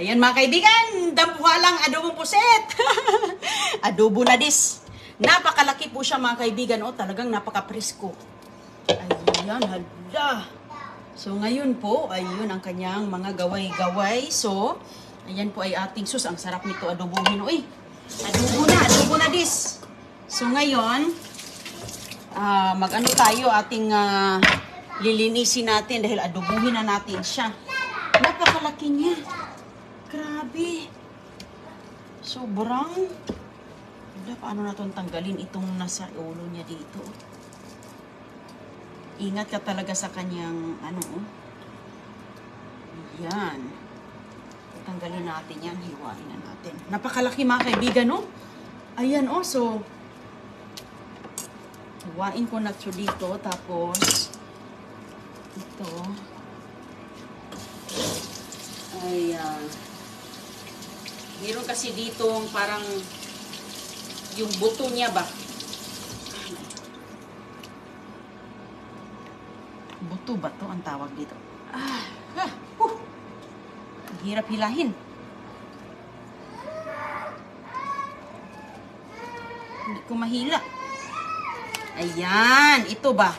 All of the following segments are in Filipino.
Ayan mga kaibigan, dampuhalang adobong puset. Adobo na dis. Napakalaki po siya mga kaibigan. O, talagang napaka-presko. Ayan, hala. So ngayon po, ayun ang kanyang mga gaway-gaway. So, ayan po ay ating sus. Ang sarap nito adobohin. Uy, adobo na dis. So ngayon, mag-ano tayo ating lilinisin natin dahil adobohin na natin siya. Napakalaki niya. Grabe. Sobrang. Paano na itong tanggalin itong nasa ulo niya dito? Ingat ka talaga sa kanyang ano. Yan. Tanggalin natin yan. Hiwain na natin. Napakalaki mga kaibigan, no? Ayan, oh. So, hiwain ko na ito dito. Tapos, ito. Ayan. Meron kasi dito parang yung buto niya ba? Buto ba to ang tawag dito? Hirap hilahin. Hindi ko mahila. Ayan, ito ba?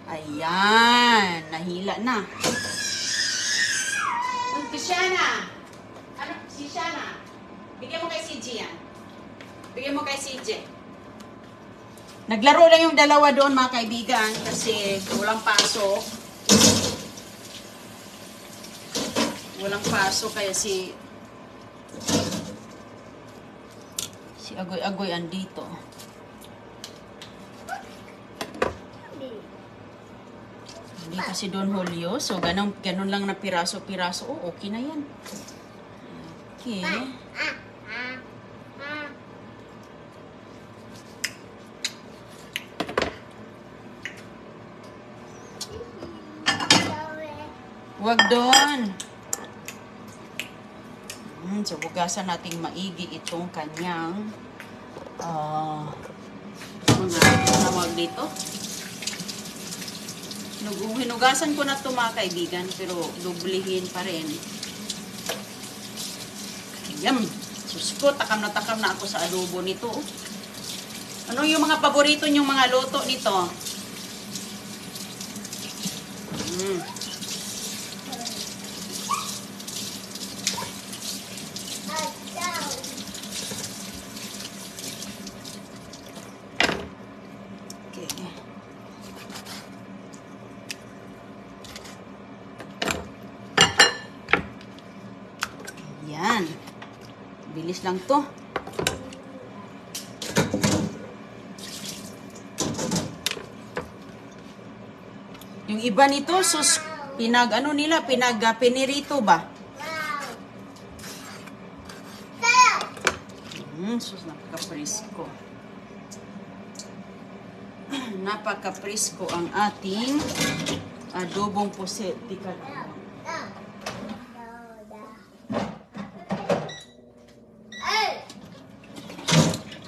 Ayan, nahila na. Shana! Ano? Si Shana? Bigyan mo kay CJ yan. Bigyan mo kay CJ. Naglaro lang yung dalawa doon mga kaibigan kasi walang pasok. Walang pasok kaya si Agoy-Agoy andito. Hindi kasi Don Julio. So, ganun lang na piraso-piraso. Oh, okay na yan. Okay. Huwag doon. So, bugasan nating maigi itong kanyang mga tawag dito. Hinugasan ko na ito mga kaibigan, pero dublihin pa rin. Ayan. Sus ko, takam na ako sa adobo nito. Ano yung mga paborito nyong mga luto nito? Yan. Bilis lang to. Yung iba nito, sus, pinirito ba? Sus, napaka-presko. Napaka-presko ang ating adobong puset. Tika lang.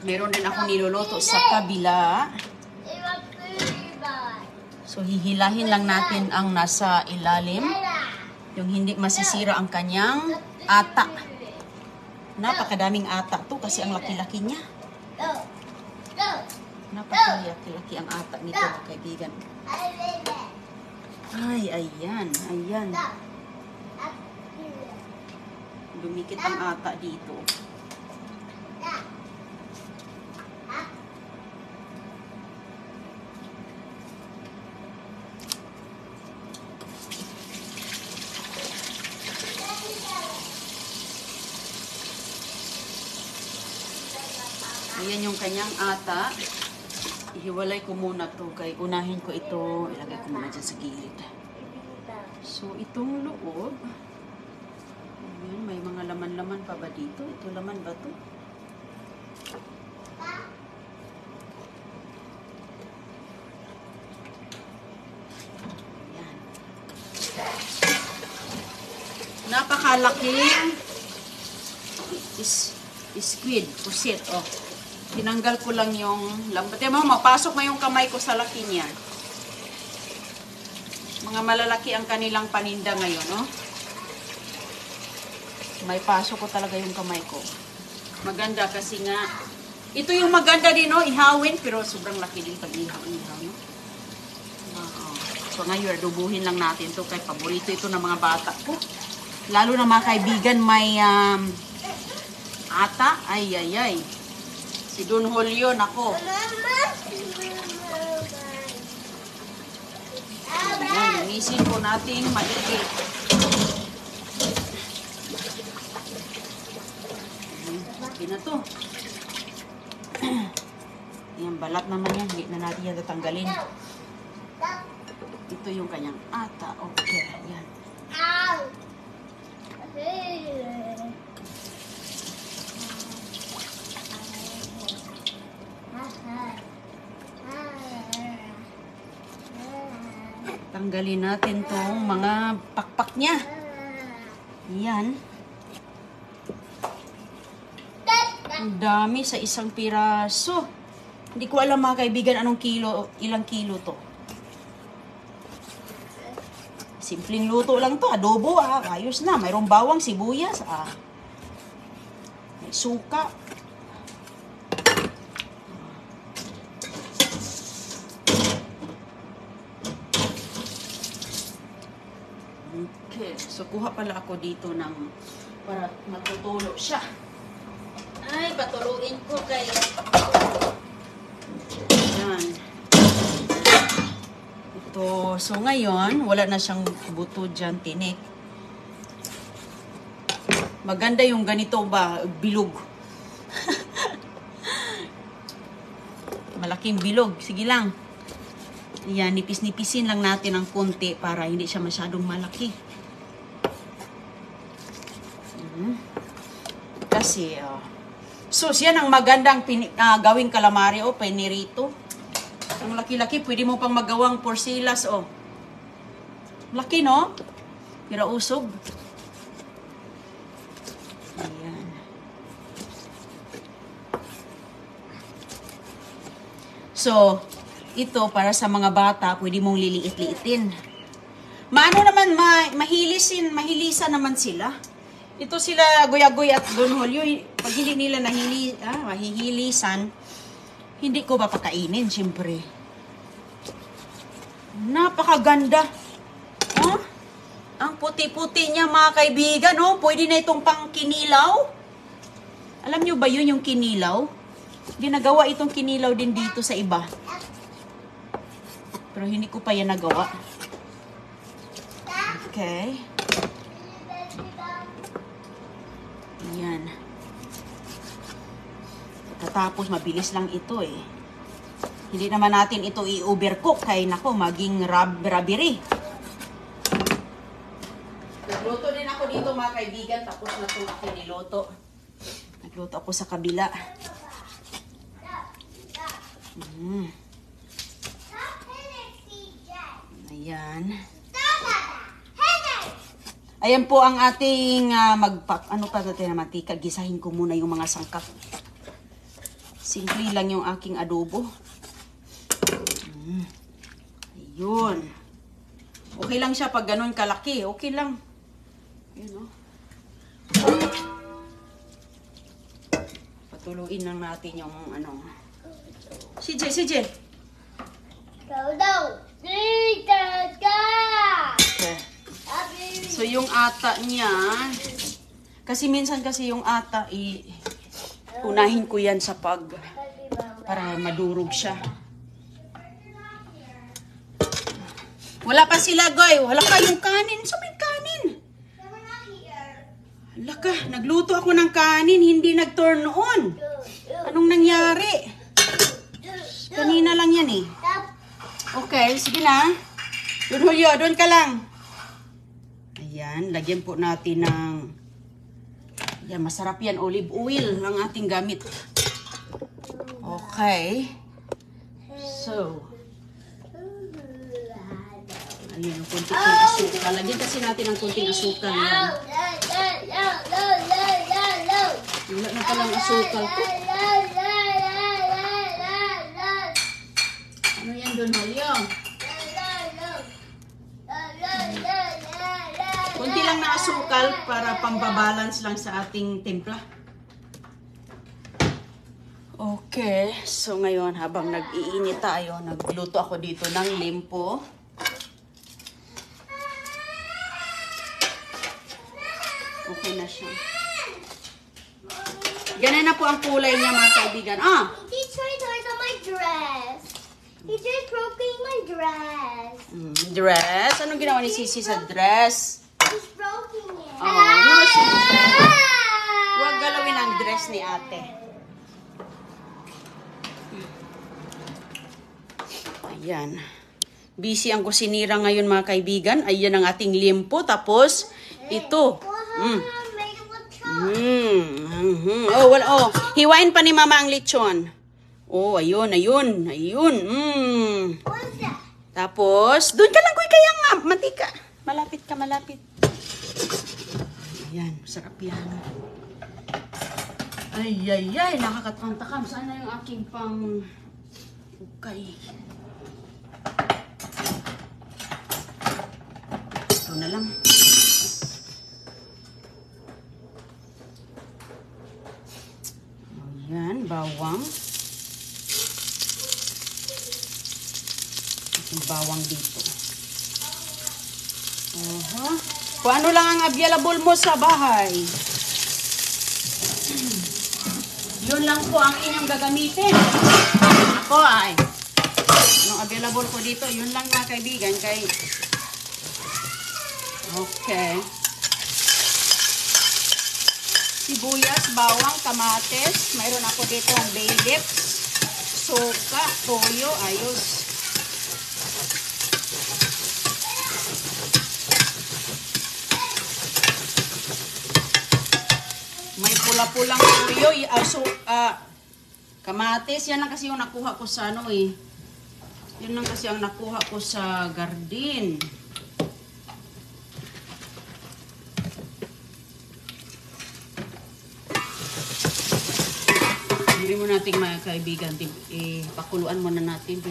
Meron din ako niluluto sa kabila. So, hihilahin lang natin ang nasa ilalim. Yung hindi masisira ang kanyang ata. Napakadaming ata to kasi ang laki-laki niya. Napakadaming ang ata nito, mga kaibigan. Ay, ayan. Ayan. Dumikit ang ata dito. Ayan yung kanyang ata. Ihiwalay ko muna to kay unahin ko ito. Ilagay ko muna dyan sa gilid. So, itong loob. Ayan, may mga laman-laman pa ba dito? Ito laman ba to? Ayan. Napakalaking squid, pusit, oh. Tinanggal ko lang yung lambat. Mo, mapasok na yung kamay ko sa laki niya. Mga malalaki ang kanilang paninda ngayon, no? May pasok ko talaga yung kamay ko. Maganda kasi nga, ito yung maganda din, no? Ihawin, pero sobrang laki din pag ihaw, no? So ngayon, adobuhin lang natin to kay paborito ito ng mga bata ko. Lalo na mga kaibigan, may ata. Ay. Si Don Julio, nako. Ayan, linisin po natin maigi. Okay na to. Ayan, balat naman yan. Hindi na natin yan tatanggalin. Ito yung kanyang ata. Okay, ayan. Tanggalin natin tong mga pakpak niya. Ayan. Ang dami sa isang piraso. Hindi ko alam mga kaibigan anong kilo, ilang kilo to. Simpleng luto lang to. Adobo, ayos na. Mayroong bawang, sibuyas, may suka. Okay. So, kuha pala ako dito ng para matutulo siya. Ay, patuluin ko kay... Ayan. Ito. So, ngayon, wala na siyang buto dyan, tinik. Maganda yung ganito ba, bilog. Malaking bilog. Sige lang. Ayan, nipis-nipisin lang natin ng konti para hindi siya masyadong malaki. Kasi, so, yan ang magandang gawing calamari o penirito. Ang laki-laki, pwede mo pang magawang porsilas, oh. Laki, no? Pero usog. Ayan. So, ito, para sa mga bata, pwede mong liliit-liitin. Maano naman, mahilisan naman sila. Ito sila, Guyagoy at Don Julio, pag hindi nila mahihilisan, hindi ko papakainin, siyempre. Napakaganda. Oh, ang puti-puti niya, mga kaibigan, oh. Pwede na itong pang kinilaw. Alam nyo ba yun, yung kinilaw? Ginagawa itong kinilaw din dito sa iba. Pero hindi ko pa yan nagawa. Okay. Ayan. Tapos mabilis lang ito eh. Hindi naman natin ito i-overcook. Kaya nako, maging rabiri. Nagluto din ako dito mga kaibigan. Tapos na ito ako niluto. Nagluto ako sa kabila. Ayan. Ayan po ang ating ano pa natin na matika. Gisahin ko muna yung mga sangkap. Simple lang yung aking adobo. Ayun. Okay lang siya pag ganun kalaki. Okay lang. Ayun, oh. Patuluin lang natin yung ano. CJ. Go daw. Okay. So yung ata niya, kasi minsan yung ata, unahin ko yan sa para madurog siya. Wala pa sila, Goy. Wala pa yung kanin. So may kanin. Wala ka. Nagluto ako ng kanin. Hindi nag-turn on. Anong nangyari? Kanina lang yan eh. Okay, sige na. Don Julio, doon ka lang. Ayan, lagyan po natin ng... Ayan, masarap yan. Olive oil ang ating gamit. Okay. So... Ayan, yung kunting asukal. Lagyan kasi natin ang kunting asukal yan. Wala na palang asukal ko. Ano yan, Don Julio? Kunti lang na asukal para pambabalance lang sa ating timpla. Okay, so ngayon habang nag-iinit tayo, nagluto ako dito ng limpo. Okay na siya. Ganyan na po ang kulay niya mga kaibigan. He tried on my dress. He just broken my dress. Dress? Anong ginawa ni Sisi sa dress? He's broken it. No, Sisi. Huwag galawin ang dress ni ate. Ayan. Busy ang kusinira ngayon mga kaibigan. Ayan ang ating limpo. Tapos, ito. Hiwain pa ni mama ang lechon. Ayun. What's that? Tapos, doon ka lang, kuy, kaya nga, mantika. Malapit ka, malapit. Ayan, sarap yan. Ay, nakakatakam. Saan na yung aking pang... Okay. Ito na lang. Ayan, bawang. Yung bawang dito. Kung ano lang ang available mo sa bahay. Yun lang po ang inyong gagamitin. Ako ay, anong available ko dito, yun lang mga kaibigan. Okay. Sibuyas, bawang, kamates. Mayroon ako dito ang bay leaves, suka, toyo, ayos. May pula-pulang toyo, kamates. Yan lang kasi yung nakuha ko sa Yan lang kasi ang nakuha ko sa garden. Hindi mo natin mga kaibigan, pakuluan muna natin.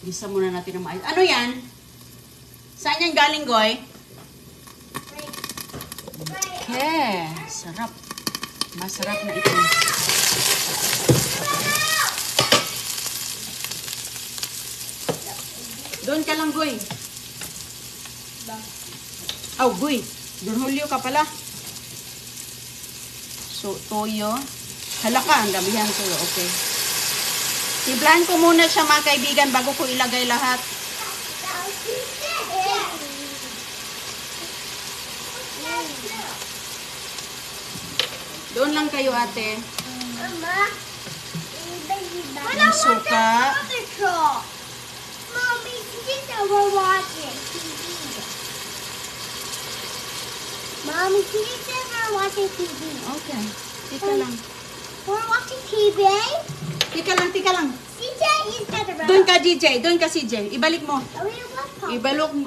Gisa muna natin ng maayos. Ano yan? Saan yan galing, Goy? Okay, sarap. Masarap na ito. Doon ka lang, Goy. Goy. Doon Julio ka pala. So, toyo. Halaka, ang damihan toyo. Okay. Timplahan ko muna siya mga kaibigan bago ko ilagay lahat. Doon lang kayo, ate. Mama, Ang suka. Mommy, we're watching TV. Mommy, we're watching TV. Okay. Tika lang. We're watching TV. Tika lang. CJ is better. Doon ka, DJ. Doon ka, CJ. Ibalik mo. Oh, we want pop.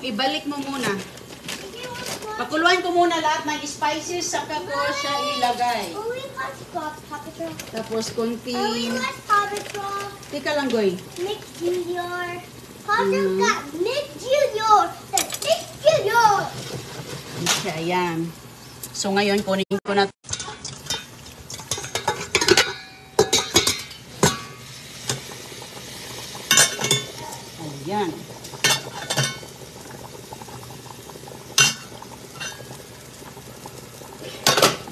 Ibalik mo muna. CJ wants pop. Pakuluan ko muna lahat ng spices, saka ko siya ilagay. Oh, we want pop. Paw Patrol. Tapos konti. Oh, we want Paw Patrol. Tika lang, Goy. Nick Jr. Paw Patrol got Nick Jr. Nick Jr. Okay, ayan. So ngayon, kunin ko na. Ayan.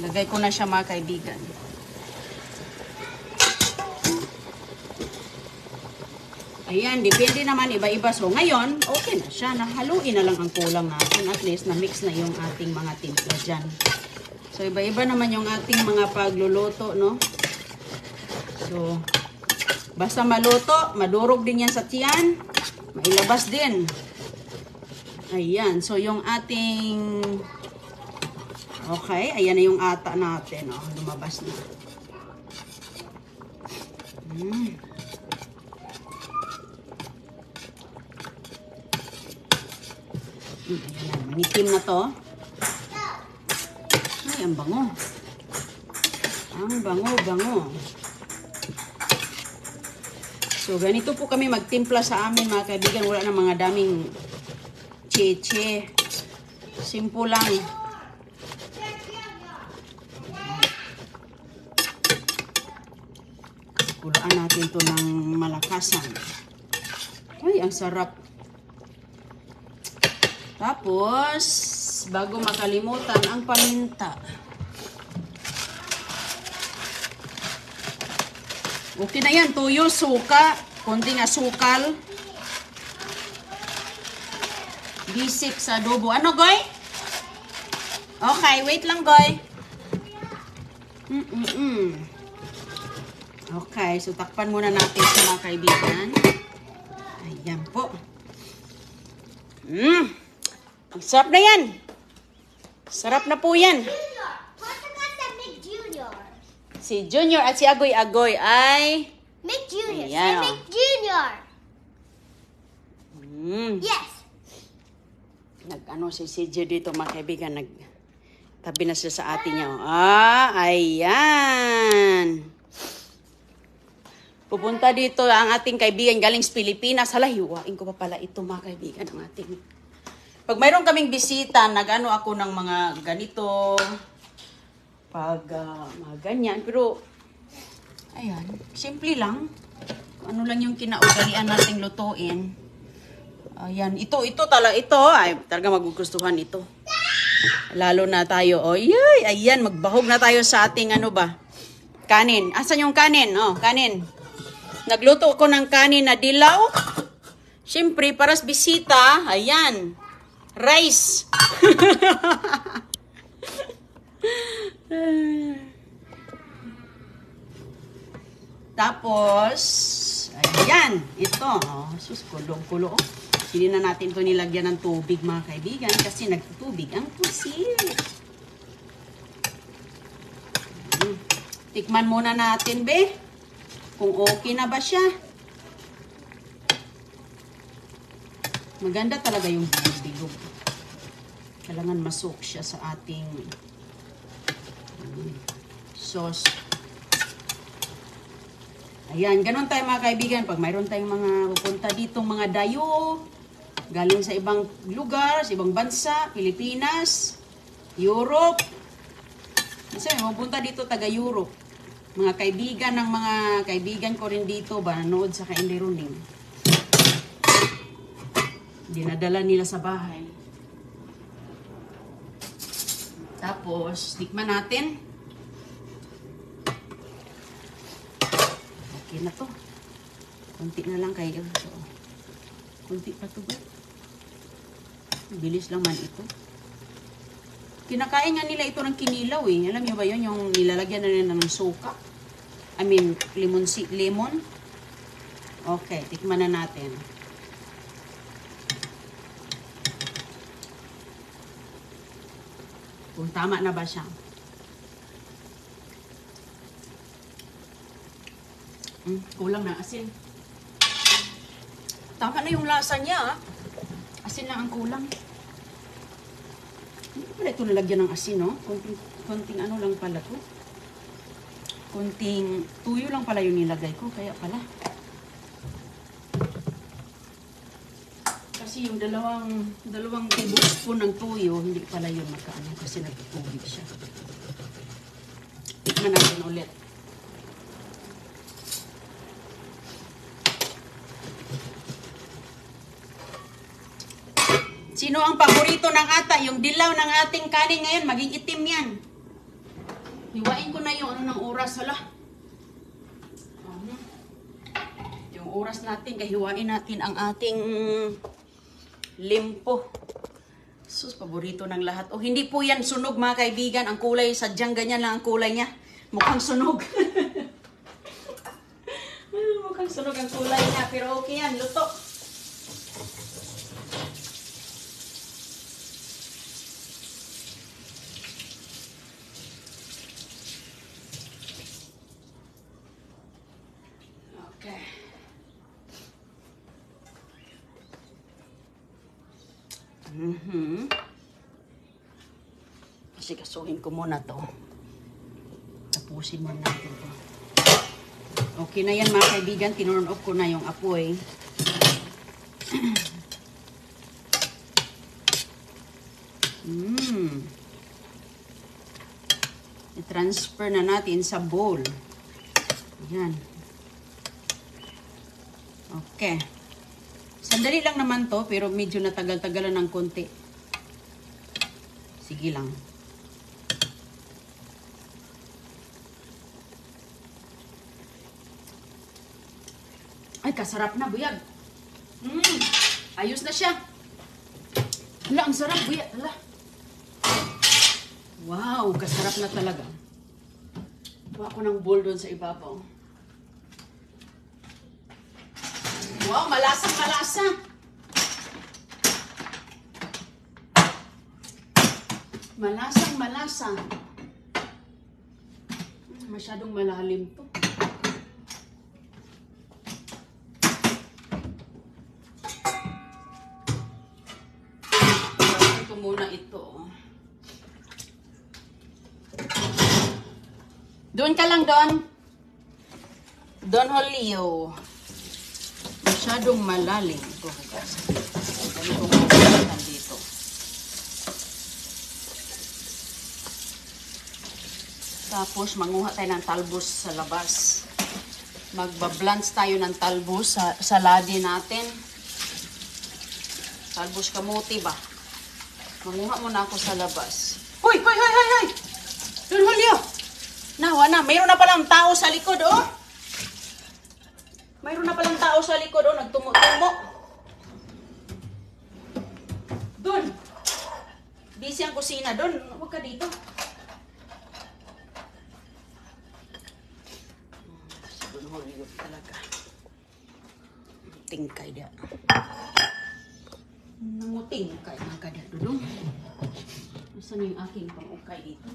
Lagay ko na siya mga kaibigan. Ayan, depende naman iba-iba. So ngayon, okay na siya. Nahaluin na lang ang kulang natin. At least na-mix na yung ating mga timpla dyan. So iba-iba naman yung ating mga pagluluto, no? So, basta maluto, madurog din yan sa tiyan. Mailabas din. Ayan. So, yung ating... Okay. Ayan na yung ata natin. Oh, lumabas na. Ayan. Manitim na to. Ay, ang bango. Ang bango. So, ganito po kami magtimpla sa amin, mga kaibigan. Wala na mga daming cheche. Simple lang. Kuluan natin to ng malakasan. Ay, ang sarap. Tapos, bago makalimutan, ang paminta. Okay na yan. Tuyo, suka, konting asukal. Bisik sa adobo. Ano, Goy? Okay, wait lang, Goy. Okay, so takpan muna natin ito, mga kaibigan. Ayan po. Ang sarap na yan. Sarap na po yan. Junior. Papa got that Mick Junior. Si Junior at si Agoy-Agoy ay... Mick Junior. Ayan, Say oh. Mick Junior. Yes. Nag-ano si CJ dito, mga kaibigan. Nagtabi na siya sa atin niya. Ah, ayan. Pupunta dito ang ating kaibigan galing sa Pilipinas. Hala, hiwain ko pa pala ito, mga kaibigan, ang ating... Pag mayroon kaming bisita, nag-ano ako ng mga ganito. Pag mga ganyan. Pero, ayan, simple lang. Ano lang yung kinaugalian nating lutuin. Ayan, ito ay talaga magugustuhan ito. Lalo na tayo, ayan, magbahog na tayo sa ating ano ba? Kanin. Asan yung kanin? Oh, kanin. Nagluto ko ng kanin na dilaw. Siyempre, para sa bisita, ayan, rice. Tapos, ayan, ito. Oh, sus, kulong-kulo. Hindi na natin ito nilagyan ng tubig, mga kaibigan, kasi nagtutubig ang pusit. Tikman muna natin, be. Kung okay na ba siya. Maganda talaga yung bilog-bilog. Kailangan masok siya sa ating sauce. Ayan, ganun tayo, mga kaibigan. Pag mayroon tayong mga pupunta dito, mga dayo, galing sa ibang lugar, sa ibang bansa, Pilipinas, Europe. Kasi may pupunta dito, taga-Europe. Mga kaibigan ng mga kaibigan ko rin dito, ba, nanood sa Kainday Runing. Dinadala nila sa bahay. Tapos, tikman natin. Okay na to. Kunti na lang kayo. So, kunti pa to ba? Bilis lang man ito. Kinakain nga nila ito ng kinilaw eh. Alam niyo ba yun? Yung nilalagyan na nila ng suka. I mean, lemon. Okay, tikman na natin. Kung tama na ba siya. Kulang na asin. Tama na yung lasa niya. Asin lang ang kulang. Hindi pala ito nalagyan ng asin, no? Konting ano lang pala to. Konting tuyo lang pala yung nilagay ko. Kaya pala. Kasi yung dalawang tablespoon ng tuyo, hindi pala yun makaano kasi nagtutubig siya. Tikman natin ulit. Sino ang paborito ng ata? Yung dilaw ng ating kanin ngayon, maging itim yan. Hiwain ko na yung ano ng oras. Hala. Yung oras natin, kahiwain natin ang ating limpo. Sus, paborito ng lahat. O, hindi po yan sunog, mga kaibigan. Ang kulay, sadyang ganyan lang ang kulay niya. Mukhang sunog. Mukhang sunog ang kulay niya. Pero okay yan, luto. Kasi kasuhin ko muna to. Tapusin muna natin to. Okay na yan, mga kaibigan. Tinurn off ko na yung apoy. I-transfer na natin sa bowl. Ayan. Okay. Sandali lang naman to, pero medyo natagal-tagalan ng konti. Sige lang. Ay, kasarap na, buyag. Ayos na siya. Hala, ang sarap, buyag. Hala. Wow, kasarap na talaga. Kuha ko ng bowl doon sa ibabaw. Wow, malasang malasa. Malasang malasa. Masyadong malalim to. Ito muna ito. Doon ka lang, Don. Don Julio. Masyadong malalim. Ito, guys. Ito ko dito. Tapos, manguha tayo ng talbos sa labas. Magbablance tayo ng talbos sa saladi natin. Talbos kamuti ba? Manguha muna ako sa labas. Hoy! Hoy! Hoy! Hoy! Hoy! Don Julio! Nawa na. Mayroon na palang tao sa likod, oh. Mayroon na palang tao sa likod, oh. Nagtumo-tumo. Don! Busy ang kusina. Don, huwag ka dito. Don Julio talaga. Tingkay dia. Nangutingkay mga kada, Dudong. Nasaan yung aking pang-ukay dito?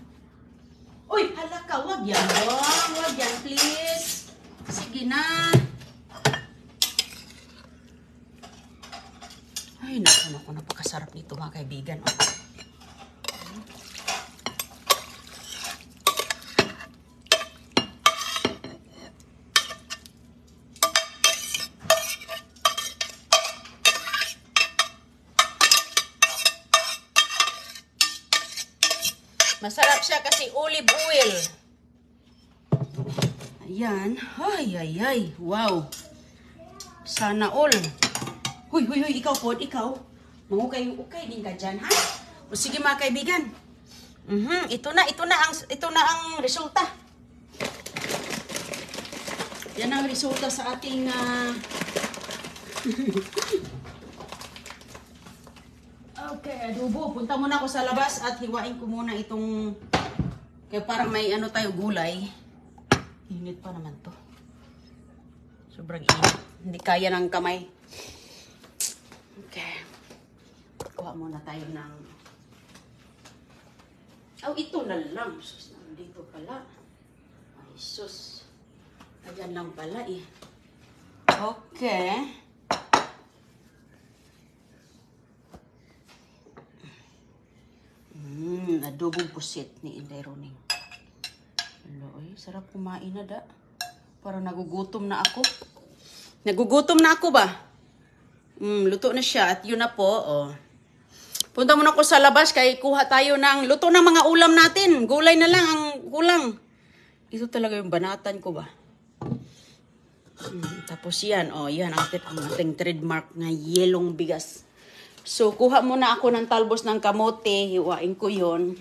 Uy, hala ka, wag yan, Dong. Wag yan, please. Sige na. Ay, naku, napakasarap nito mga kaibigan. Oh. Masarap siya kasi olive oil. Ayan. Ay, ay, ay. Wow. Sana all. Huy, huy, huy. Ikaw po, ikaw. Mangukay-ukay din ka dyan, ha? O sige mga kaibigan. Ito na ang resulta. Yan ang resulta sa ating okay, adobo. Punta muna ako sa labas at hiwain ko muna itong kaya parang may ano tayo gulay. Init pa naman to. Sobrang init. Hindi kaya ng kamay. Okay. Kuha muna tayo ng ito na lang. Sus, nandito pala. Ay, sus. Ayan lang pala eh. Okay. Adobong pusit ni Inday Roning. Aloy, sarap kumain na da. Parang nagugutom na ako. Nagugutom na ako ba? Luto na siya. At yun na po, oh. Punta muna ako sa labas kay kuha tayo ng luto ng mga ulam natin. Gulay na lang ang kulang. Ito talaga yung banatan ko ba? Tapos yan, oh, yan ang ating trademark na yelong bigas. So, kuha muna ako ng talbos ng kamote. Hiwain ko yon.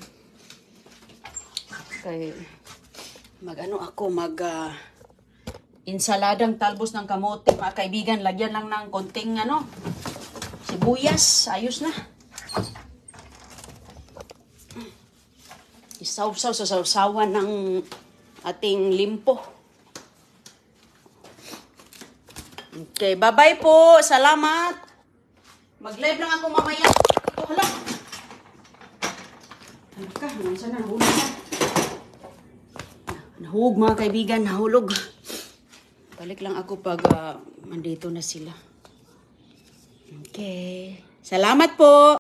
Okay. Insaladang talbos ng kamote. Mga kaibigan, lagyan lang ng konting sibuyas. Ayos na. Isawsaw sa sawsawan ng ating limpo. Okay, bye-bye po. Salamat. Mag-live lang ako mamaya. Oh, hala. Ano ka? Saan na? Nahulog na. Nahulog mga kaibigan. Nahulog. Balik lang ako pag nandito na sila. Okay. Salamat po.